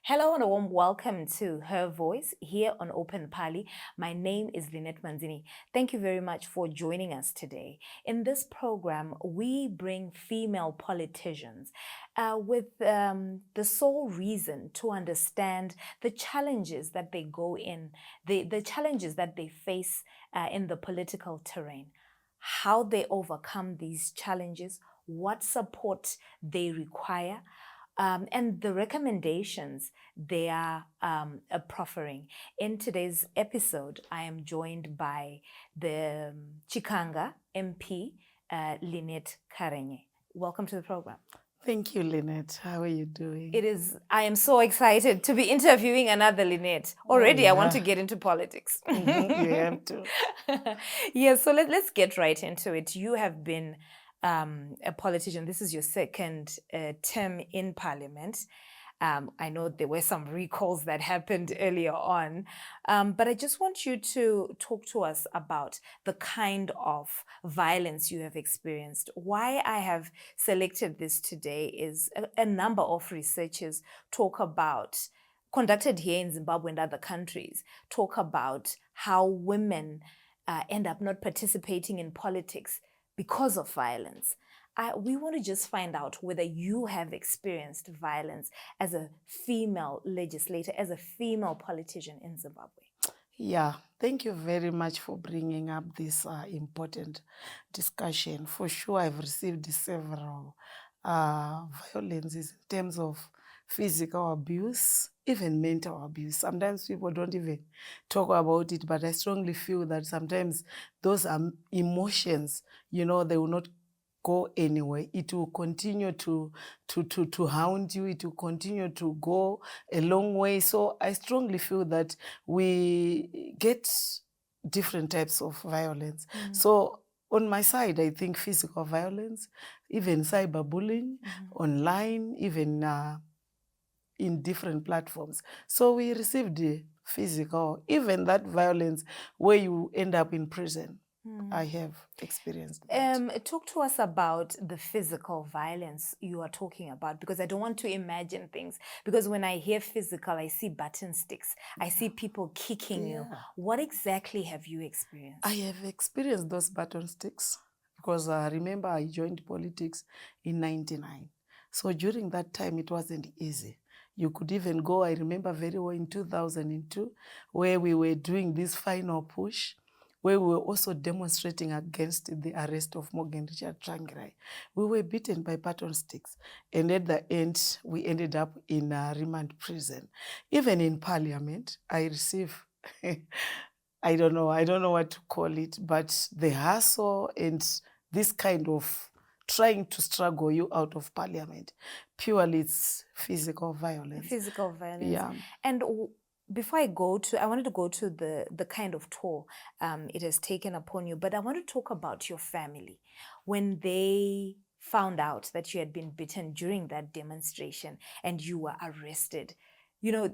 Hello and a warm welcome to Her Voice here on Open Pali. My name is Lynette Manzini. Thank you very much for joining us today. In this program, we bring female politicians with the sole reason to understand the challenges that they go in, the challenges that they face in the political terrain, how they overcome these challenges, what support they require, and the recommendations they are proffering. In today's episode, I am joined by the Chikanga MP, Lynette Karenye. Welcome to the program. Thank you, Lynette. How are you doing? I am so excited to be interviewing another Lynette. Already, I want to yeah. get into politics. You have to. Yeah, so let's get right into it. You have been a politician. This is your second term in parliament. I know there were some recalls that happened earlier on, but I just want you to talk to us about the kind of violence you have experienced. Why I have selected this today is a number of researchers talk about, conducted here in Zimbabwe and other countries, talk about how women end up not participating in politics because of violence. We want to just find out whether you have experienced violence as a female legislator, as a female politician in Zimbabwe. Yeah, thank you very much for bringing up this important discussion. For sure, I've received several violences in terms of physical abuse, even mental abuse. Sometimes people don't even talk about it, but I strongly feel that sometimes those emotions, they will not go anywhere. It will continue to hound you. It will continue to go a long way. So I strongly feel that we get different types of violence. So on my side, I think physical violence, even cyberbullying, online, even in different platforms. So we received the physical, even that violence where you end up in prison. I have experienced that. Talk to us about the physical violence you are talking about, because I don't want to imagine things. Because when I hear physical, I see button sticks. I see people kicking you. What exactly have you experienced? I have experienced those button sticks because remember I joined politics in 99. So during that time, it wasn't easy. You could even go, I remember very well in 2002, where we were doing this final push, where we were also demonstrating against the arrest of Morgan Richard Trangirai. We were beaten by button sticks. And at the end, we ended up in a remand prison. Even in parliament, I received, I don't know what to call it, but the hassle and this kind of trying to struggle you out of parliament, purely it's physical violence. Physical violence. Yeah. And before I wanted to go to the kind of toll it has taken upon you, but I want to talk about your family. When they found out that you had been bitten during that demonstration and you were arrested,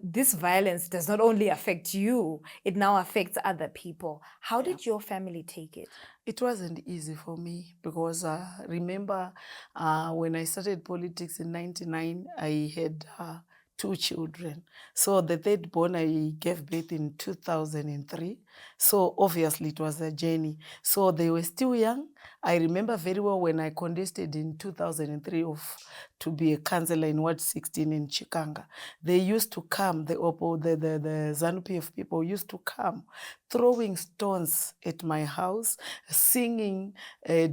this violence does not only affect you, it now affects other people. How did your family take it? It wasn't easy for me because remember when I started politics in 99, I had 2 children. So the third born, I gave birth in 2003. So obviously it was a journey. So they were still young. I remember very well when I contested in 2003 to be a councillor in Ward 16 in Chikanga. They used to come, the ZANU-PF people used to come, throwing stones at my house, singing,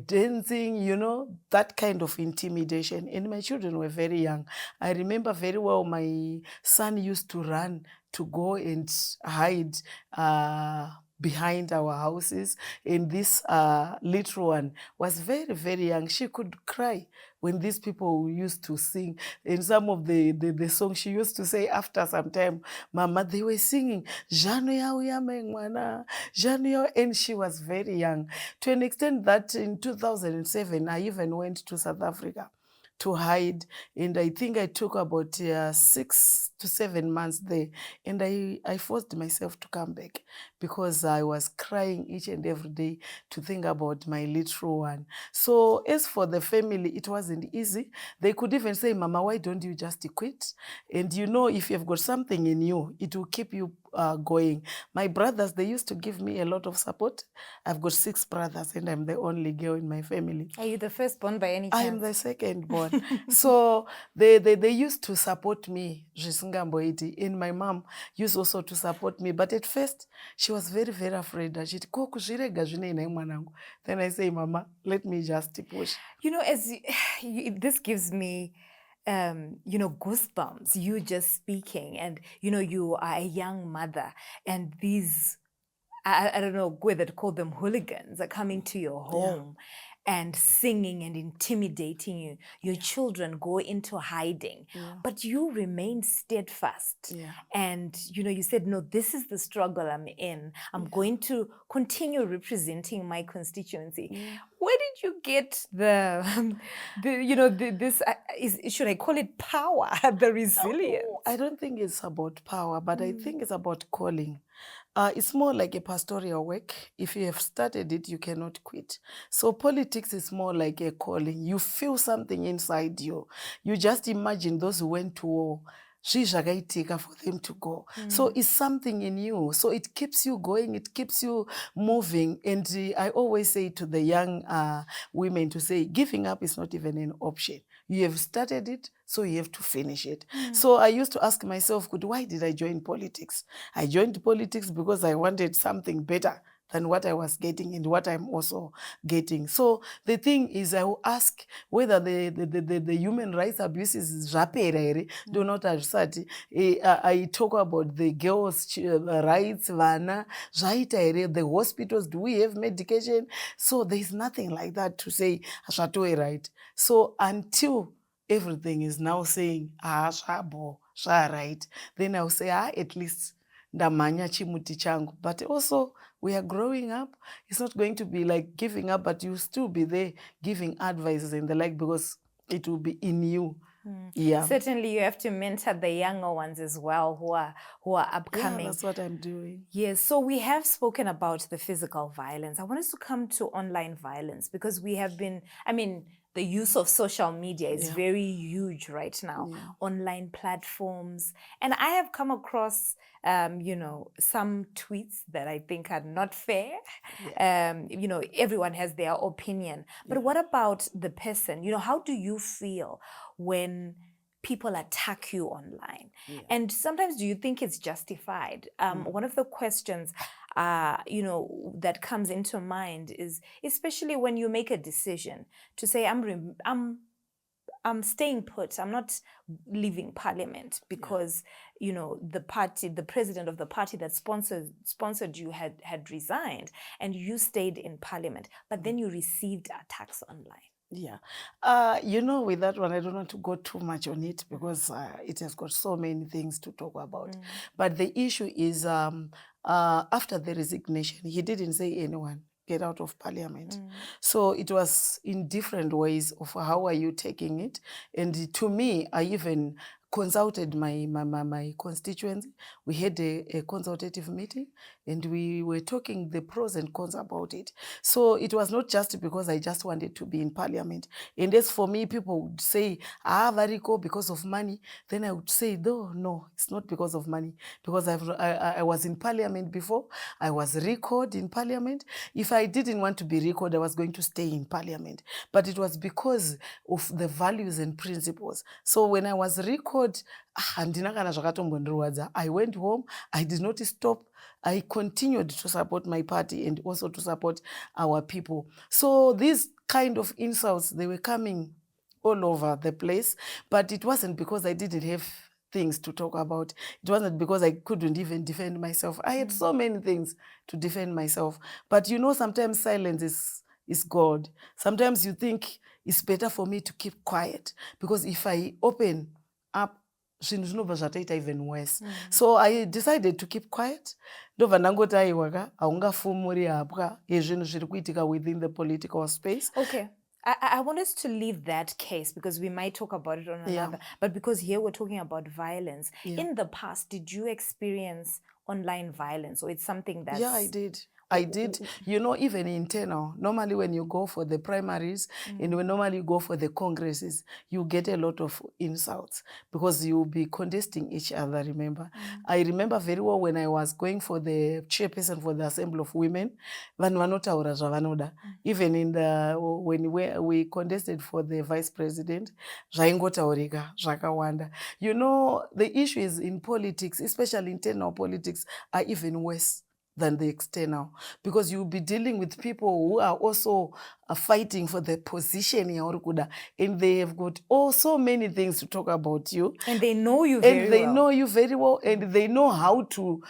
dancing, that kind of intimidation. And my children were very young. I remember very well my son used to run to go and hide behind our houses. And this little one was very, very young. She could cry when these people used to sing. In some of the songs she used to say after some time, Mama, they were singing, Jano ya uyame mwana, Jano ya, and she was very young. To an extent that in 2007, I even went to South Africa to hide. And I think I took about 6 to 7 months there. And I forced myself to come back because I was crying each and every day to think about my little one. So as for the family, it wasn't easy. They could even say, Mama, why don't you just quit? And you know, if you've got something in you, it will keep you going. My brothers, they used to give me a lot of support. I've got 6 brothers and I'm the only girl in my family. Are you the firstborn by any I am chance? the second born. So they used to support me, Zvisingamboiti, and my mom used also to support me. But at first, she was very, very afraid. Then I say, Mama, let me just push. You know, this gives me, goosebumps, you just speaking. And, you are a young mother, and these, I don't know whether to call them hooligans, are coming to your home and singing and intimidating you. Your children go into hiding, but you remain steadfast. And, you said, no, this is the struggle I'm in. I'm going to continue representing my constituency. Where did you get should I call it power, the resilience? No, I don't think it's about power, but I think it's about calling. It's more like a pastoral work. If you have started it, you cannot quit. So politics is more like a calling. You feel something inside you. You just imagine those who went to war. Zvakaitika for them to go. So it's something in you. So it keeps you going. It keeps you moving. And I always say to the young women to say, giving up is not even an option. You have started it, so you have to finish it. So I used to ask myself, why did I join politics? I joined politics because I wanted something better than what I was getting and what I'm also getting. So the thing is, I will ask whether the human rights abuses is rapid. Do not asati. I talk about the girls' rights, vana, the hospitals, do we have medication? So there's nothing like that to say, right. So until everything is now saying, right, then I'll say, at least ndamanya chimuti changu. But also, we are growing up. It's not going to be like giving up, but you'll still be there giving advices and the like, because it will be in you. Certainly, you have to mentor the younger ones as well who are upcoming. Yeah, that's what I'm doing. Yes, so we have spoken about the physical violence. I want us to come to online violence, because we have been, the use of social media is very huge right now. Online platforms. And I have come across, some tweets that I think are not fair. Everyone has their opinion. But what about the person? How do you feel when people attack you online? And sometimes, do you think it's justified? One of the questions that comes into mind is, especially when you make a decision to say, I'm staying put, I'm not leaving parliament because the president of the party that sponsored you had resigned, and you stayed in parliament, but then you received attacks online. With that one, I don't want to go too much on it because it has got so many things to talk about. But the issue is, after the resignation, he didn't say anyone get out of parliament. So it was in different ways of how are you taking it. And to me, I even consulted my constituency. We had a consultative meeting and we were talking the pros and cons about it. So it was not just because I just wanted to be in parliament. And as for me, people would say, Variko, because of money. Then I would say, no, it's not because of money. Because I was in parliament before. I was recalled in parliament. If I didn't want to be recalled, I was going to stay in parliament. But it was because of the values and principles. So when I was recalled, I went home. I did not stop. I continued to support my party and also to support our people. So these kind of insults, they were coming all over the place. But it wasn't because I didn't have things to talk about. It wasn't because I couldn't even defend myself. I had so many things to defend myself. But sometimes silence is God. Sometimes you think it's better for me to keep quiet, because if I open up, even worse. So I decided to keep quiet. Ndobva ndangoti haungafumuri hapwa yezvinhu zviri kuitika within the political space. Okay. I want us to leave that case because we might talk about it on Yeah. another. But because here we're talking about violence. Yeah. In the past, did you experience online violence, or it's something that's... Yeah, I did. I did. You know, even internal, normally when you go for the primaries and when normally you go for the congresses, you get a lot of insults because you'll be contesting each other, remember? I remember very well when I was going for the chairperson for the Assembly of Women, vanhu vanotaura zvavanoda. Even in the, when we contested for the vice president, zvaingotaurika zvakawanda. You know, the issues in politics, especially internal politics, are even worse than the external, because you'll be dealing with people who are also fighting for the position yauri kuda, and they have got so many things to talk about you, And they know you very and they well. know you very well, and they know how to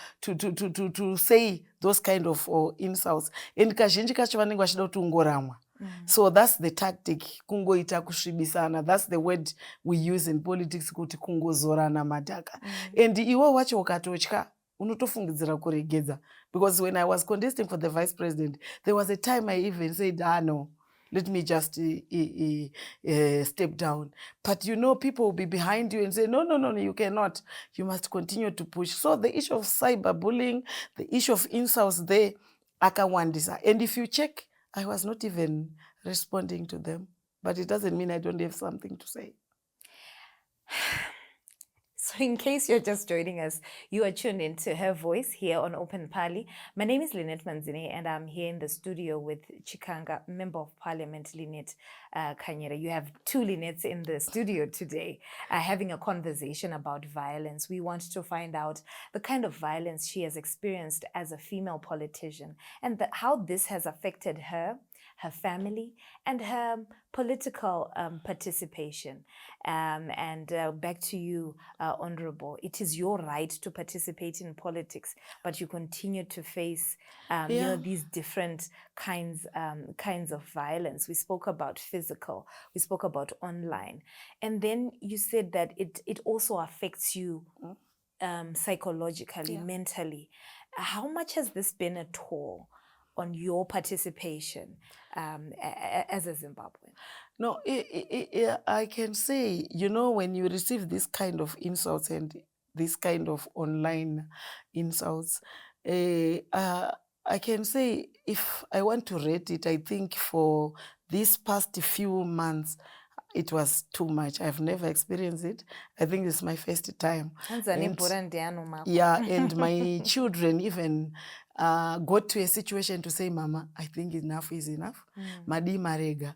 say those kind of insults, and kazhinji kacho vanenge vachida kuti ungoramwa. So that's the tactic, kungoita kusvibisana. That's the word we use in politics, kuti kungozorana madhaka. And iwe wacho ukatotya unotofungidzira kuregedza, because when I was contesting for the vice president, there was a time I even said, no, let me just step down. But you know, people will be behind you and say, no, you cannot. You must continue to push. So the issue of cyberbullying, the issue of insults there, akawandisa. And if you check, I was not even responding to them. But it doesn't mean I don't have something to say. So in case you're just joining us, you are tuned into Her Voice here on Open Pali. My name is Lynette Manzine, and I'm here in the studio with Chikanga, Member of Parliament, Lynette Kanyera. You have two Lynettes in the studio today, having a conversation about violence. We want to find out the kind of violence she has experienced as a female politician, and how this has affected her family, and her political participation. And back to you, Honorable. It is your right to participate in politics, but you continue to face you know, these different kinds of violence. We spoke about physical, we spoke about online, and then you said that it also affects you psychologically, mentally. How much has this been a toll on your participation as a Zimbabwean? No, I can say, you know, when you receive this kind of insults and this kind of online insults, I can say, if I want to rate it, I think for these past few months, it was too much. I've never experienced it. I think it's my first time. Yeah, and my children even got to a situation to say, Mama, I think enough is enough. Madi marega.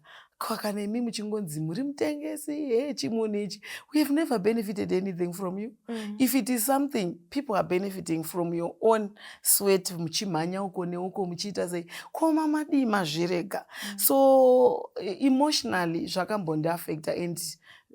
We have never benefited anything from you. If it is something, people are benefiting from your own sweat. So emotionally, zvakambonda affect, and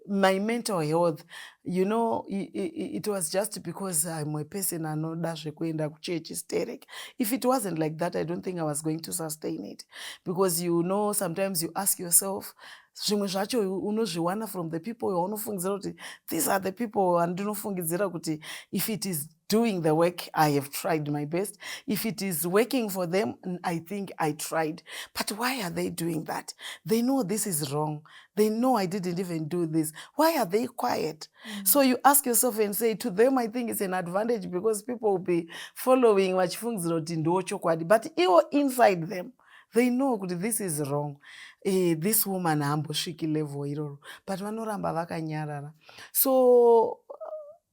my mental health, you know, it was just because I'm a person anoda zvekuenda kuchechi sterek. If it wasn't like that, I don't think I was going to sustain it. Because, you know, sometimes you ask yourself, zvimwe zvacho unozviwana from the people waunofungidzira kuti these are the people andinofungidzira kuti if it is doing the work, I have tried my best. If it is working for them, I think I tried. But why are they doing that? They know this is wrong. They know I didn't even do this. Why are they quiet? So you ask yourself and say, to them, I think it's an advantage because people will be following vachifungidzira kuti ndochokwadi. But inside them, they know that this is wrong. This woman hambosviki level iroro. But vanoramba vakanyarara. So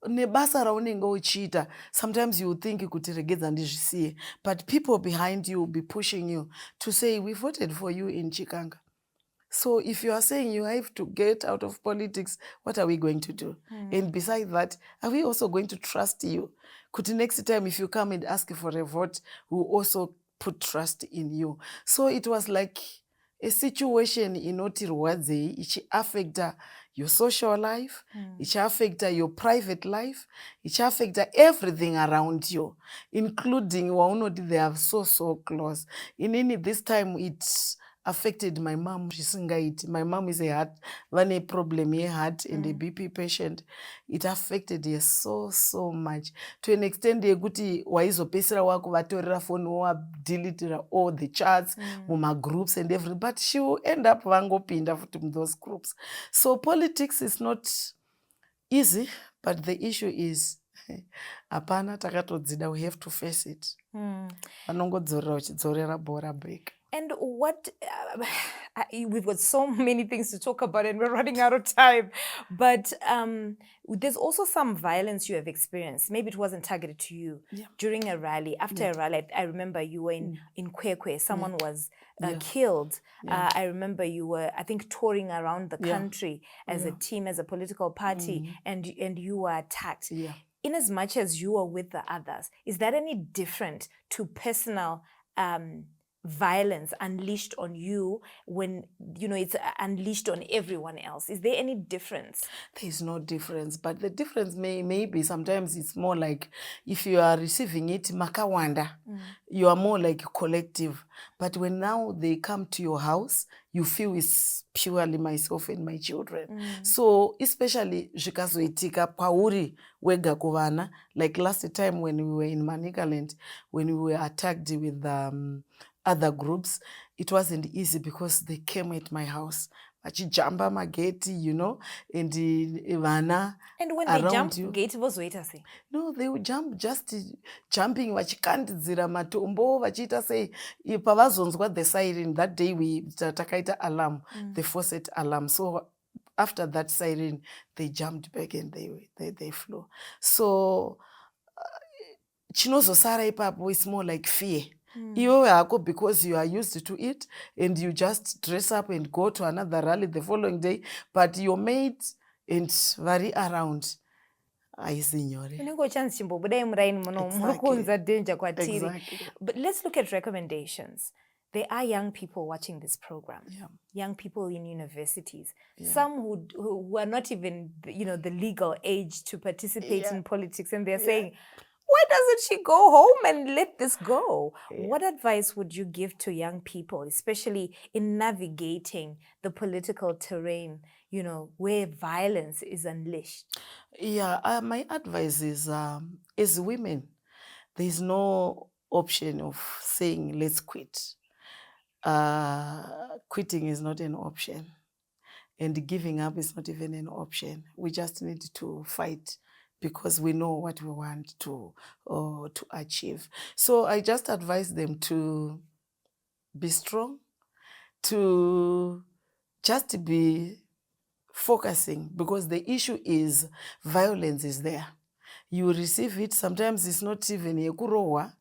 nebasa raunenge uchiita, sometimes you think kuti regedza ndizvisiye, but people behind you will be pushing you to say, we voted for you in Chikanga. So if you are saying you have to get out of politics, what are we going to do? And besides that, are we also going to trust you? Kuti next time if you come and ask for a vote, we'll also put trust in you. So it was like a situation inoti rwadzei ichiaffecta your social life, ichiaffecta your private life, ichiaffecta everything around you, including waunoti they are so close. Inini this time affected my mom. My mom is a heart, vane problem heart and a BP patient. It affected her so much to an extent yekuti waizopesera wakuvatorera phone wadelete all the chats muma groups and everything, but she will end up vangopinda futi in those groups. So politics is not easy, but the issue is hapana takatodzida, we have to face it. Vanongodzorera vachidzorera bhora back. And what, we've got so many things to talk about and we're running out of time, but there's also some violence you have experienced. Maybe it wasn't targeted to you during a rally. After a rally, I remember you were in Kwekwe, someone was killed. I remember you were, I think, touring around the country as a team, as a political party, and you were attacked. In as much as you were with the others, is that any different to personal violence unleashed on you when, you know, it's unleashed on everyone else? Is there any difference? There's no difference, but the difference may be sometimes it's more like if you are receiving it makawanda, you are more like a collective. But when now they come to your house, you feel it's purely myself and my children. So especially zvikazoitika pauri wega kuvana, like last time when we were in Manicaland, when we were attacked with other groups, it wasn't easy because they came at my house. Vachijamba mageti, you know, and vana. And when they jump, gate was wait say. No, they would jump, just jumping, vachikandidzira matombo, vachita say, pavazonzwa the siren, that day we takaita alarm, the faucet alarm. So after that siren, they jumped back and they flew. So chinozosara ipapo is more like fear. Because you are used to it and you just dress up and go to another rally the following day, but your mates and vari around Exactly. But let's look at recommendations. There are young people watching this program, young people in universities, some who are not even, you know, the legal age to participate in politics, and they're saying, why doesn't she go home and let this go? What advice would you give to young people, especially in navigating the political terrain, you know, where violence is unleashed? My advice is, as women, there's no option of saying, let's quit. Quitting is not an option. And giving up is not even an option. We just need to fight because we know what we want to achieve. So I just advise them to be strong, to just be focusing, because the issue is violence is there. You receive it, sometimes it's not even yekurohwa,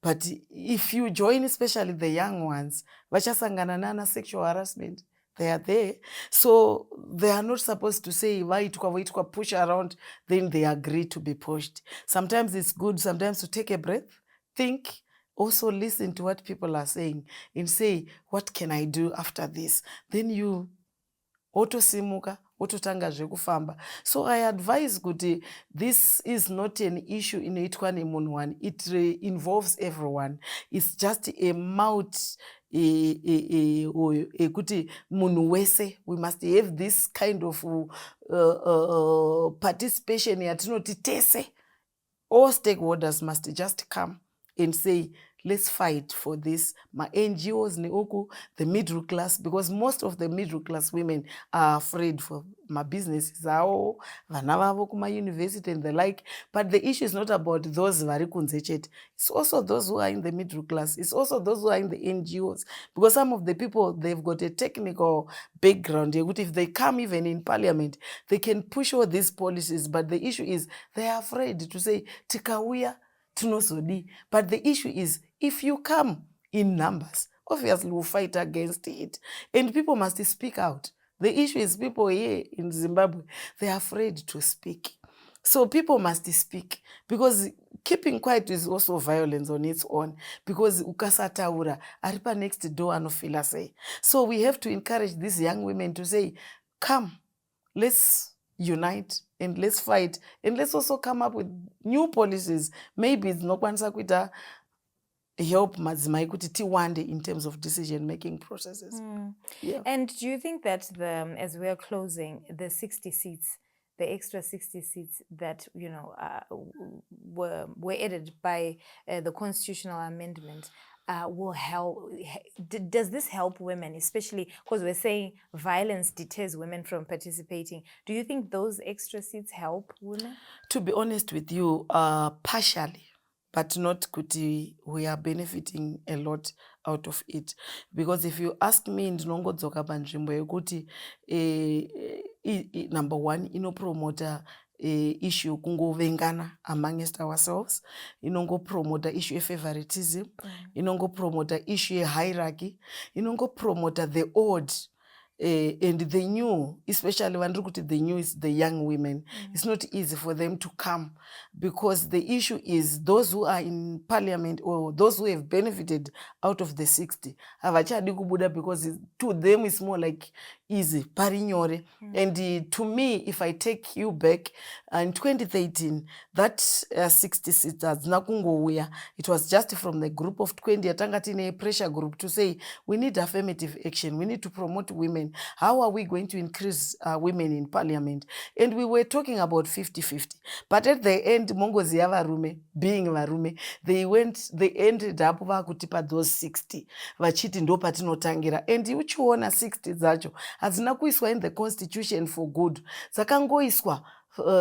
but if you join, especially the young ones, vachasangana nana sexual harassment, they are there. So they are not supposed to say, waitukwa, push around, then they agree to be pushed. Sometimes it's good, sometimes to take a breath, think, also listen to what people are saying and say, what can I do after this? Then you otosimuka, ototanga zvekufamba. So I advise kuti this is not an issue inoitwa nemunhu one. It involves everyone. It's just a mouth ekuti munhu wese. We must have this kind of participation yatinoti tese. All stakeholders must just come and say, let's fight for this. My NGOs, the middle class, because most of the middle class women are afraid for my businesses, my university and the like. But the issue is not about those vari kunze chete. It's also those who are in the middle class. It's also those who are in the NGOs. Because some of the people, they've got a technical background. If they come even in parliament, they can push all these policies. But the issue is they are afraid to say, tikauya, tunozodi. But the issue is, if you come in numbers, obviously we'll fight against it. And people must speak out. The issue is people here in Zimbabwe, they're afraid to speak. So people must speak, because keeping quiet is also violence on its own, because ukasataura aripa next door anofila say. So we have to encourage these young women to say, come, let's unite and let's fight, and let's also come up with new policies. Maybe it's not kwanisa kuita help madzimai kuti tiwande in terms of decision making processes. Yeah. And do you think that as we're closing, the 60 seats, the extra 60 seats that were added by the constitutional amendment will help? Does this help women, especially because we're saying violence deters women from participating? Do you think those extra seats help women? To be honest with you, partially, but not kuti we are benefiting a lot out of it. Because if you ask me, ndinongodzoka panzvimbo yekuti number one, inopromota issue kungovengana amongst ourselves, inongopromota issue favoritism, inongopromota issue hierarchy, inongopromota the odd. And the new, especially when look at the new, is the young women. It's not easy for them to come because the issue is those who are in parliament or those who have benefited out of the 60 havachadi kubuda because to them it's more like easy parinyore. And to me, if I take you back in 2013, that 60 seats nakungouya, it was just from the group of 20 atanga tine pressure group to say we need affirmative action, we need to promote women. How are we going to increase women in parliament? And we were talking about 50-50. But at the end, mongozi yavarume, being varume, they ended up vakutipa those 60. Vachiti ndo patinotangira. And uchiona 60 dzacho hadzina kuiswa in the constitution for good. Dzakangoiswa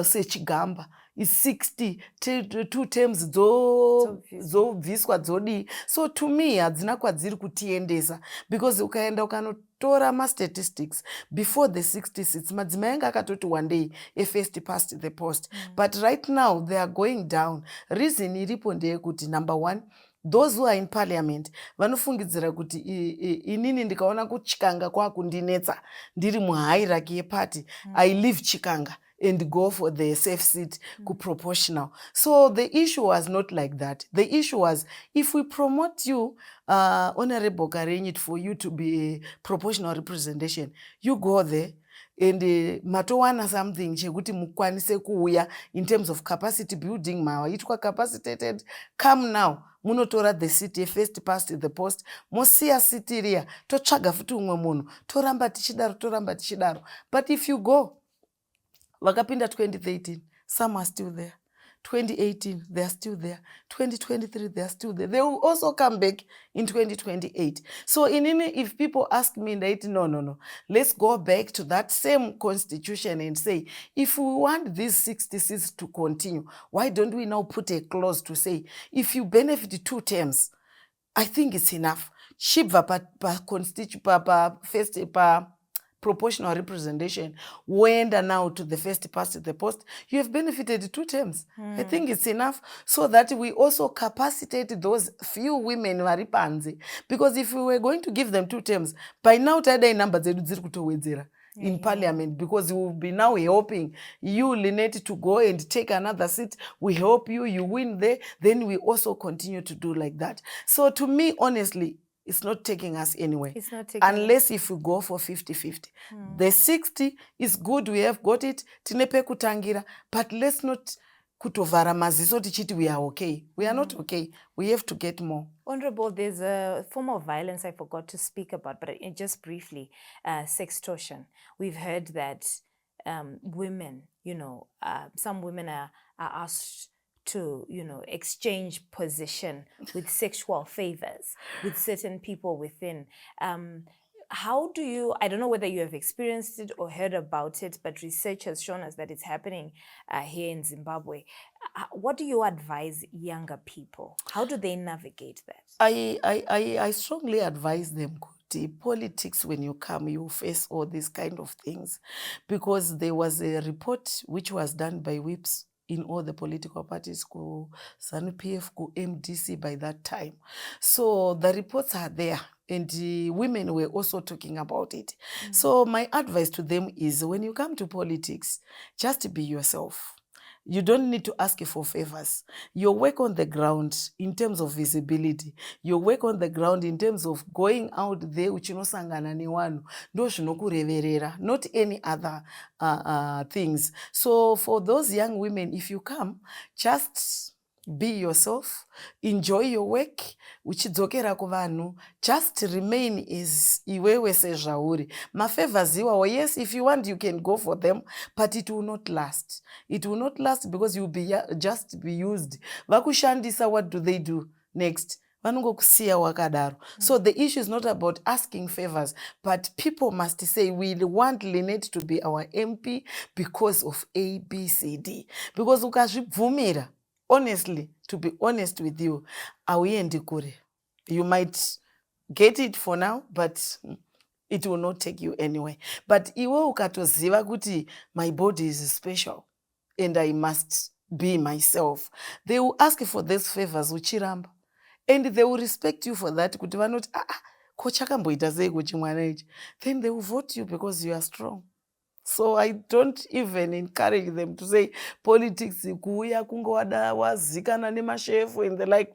sechigamba. Is 60 two terms dzobviswa dzodi. So to me hadzina kwadziri kutiendesa because ukaenda ukanotora ma-statistics before the 60 seats madzimai anga akatoti one day a first past the post. But right now they are going down. Reason iripo ndeyekuti number one, those who are in parliament vanofungidzira kuti inini ndikaona kuchikanga kwakundinetsa ndiri muhierarchy yeparty, I leave chikanga and go for the safe seat proportional. So the issue was not like that. The issue was if we promote you, Honorable Karenyit, for you to be a proportional representation, you go there and matowana something chekuti mukwanise kuuya in terms of capacity building mawaitwa capacitated, come now munotora the city first past the post, mosiya city riya totsvaga futi umwe munhu toramba tichidaro. But if you go vakapinda 2013, some are still there. 2018, they are still there. 2023, they are still there. They will also come back in 2028. So if people ask me, no, let's go back to that same constitution and say, if we want these 60 seats to continue, why don't we now put a clause to say, if you benefit 2 terms, I think it's enough. Shibva pa proportional representation, wenda now to the first past the post, you have benefited 2 terms. I think it's enough so that we also capacitate those few women vari panze. Because if we were going to give them 2 terms, by now tadai number dzedu dziri kutowedzera in parliament, because we will be now helping you, Lynette, to go and take another seat. We help you, you win there, then we also continue to do like that. So to me, honestly, it's not taking us anywhere. It's not taking unless if we go for 50-50. The 60 is good, we have got it, tinepe kutangira, but let's not kutovara maziso tichiti we are okay. We are not okay. We have to get more. Honorable, there's a form of violence I forgot to speak about, but just briefly, sextortion. We've heard that women, some women are asked to, exchange position with sexual favors with certain people within. How do you, I don't know whether you have experienced it or heard about it, but research has shown us that it's happening here in Zimbabwe. What do you advise younger people? How do they navigate that? I strongly advise them, politics, when you come, you face all these kind of things. Because there was a report which was done by whips in all the political parties, ZANU-PF, MDC by that time. So the reports are there. And women were also talking about it. So my advice to them is, when you come to politics, just be yourself. You don't need to ask for favors. Your work on the ground in terms of visibility, your work on the ground in terms of going out there, uchinosangana newanu, ndo zvinokureverera, not any other things. So for those young women, if you come, just be yourself, enjoy your work, uchidzokera kuvanhu, just remain as iwewe sezvauri. Mafavors iwawo, yes, if you want you can go for them, but it will not last. It will not last because you will be just be used. Vakushandisa, what do they do next? Vanongokusiya wakadaro. So the issue is not about asking favors, but people must say, we want Lynette to be our MP because of A, B, C, D. Because ukazvibvumira, honestly, to be honest with you, auendi kure. You might get it for now, but it will not take you anywhere. But iwe ukatoziva kuti my body is special and I must be myself, they will ask for these favors uchiramba, and they will respect you for that. Kuti vanoti ko chakamboita sei kuchimwana ichi, then they will vote you because you are strong. So I don't even encourage them to say politics kuuya kunge wazikana nemashefu and the like.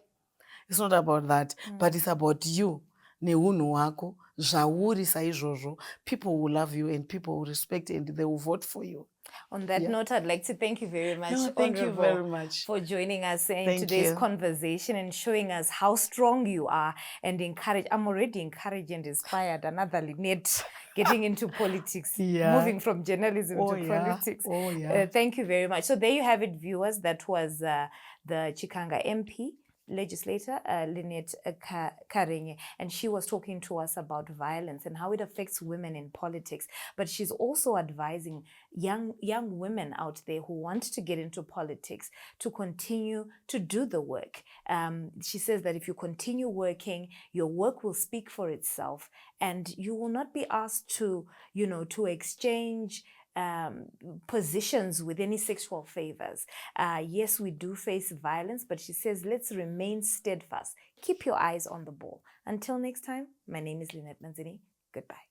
It's not about that, but it's about you neunhu hwako zvauri saizvozvo. People will love you and people will respect and they will vote for you. On that note, I'd like to thank you very much, No, thank you Honorable, very much for joining us in Thank today's you. conversation and showing us how strong you are and encourage. I'm already encouraged and inspired. Another Lynette getting into politics, Yeah. moving from journalism Oh, to yeah. politics. Oh, yeah. Thank you very much. So there you have it, viewers. That was the Chikanga MP legislator, Lynette Karenye, and she was talking to us about violence and how it affects women in politics. But she's also advising young women out there who want to get into politics to continue to do the work. She says that if you continue working, your work will speak for itself, and you will not be asked to, to exchange positions with any sexual favors. Yes, we do face violence, but she says, let's remain steadfast. Keep your eyes on the ball. Until next time, my name is Lynette Manzini. Goodbye.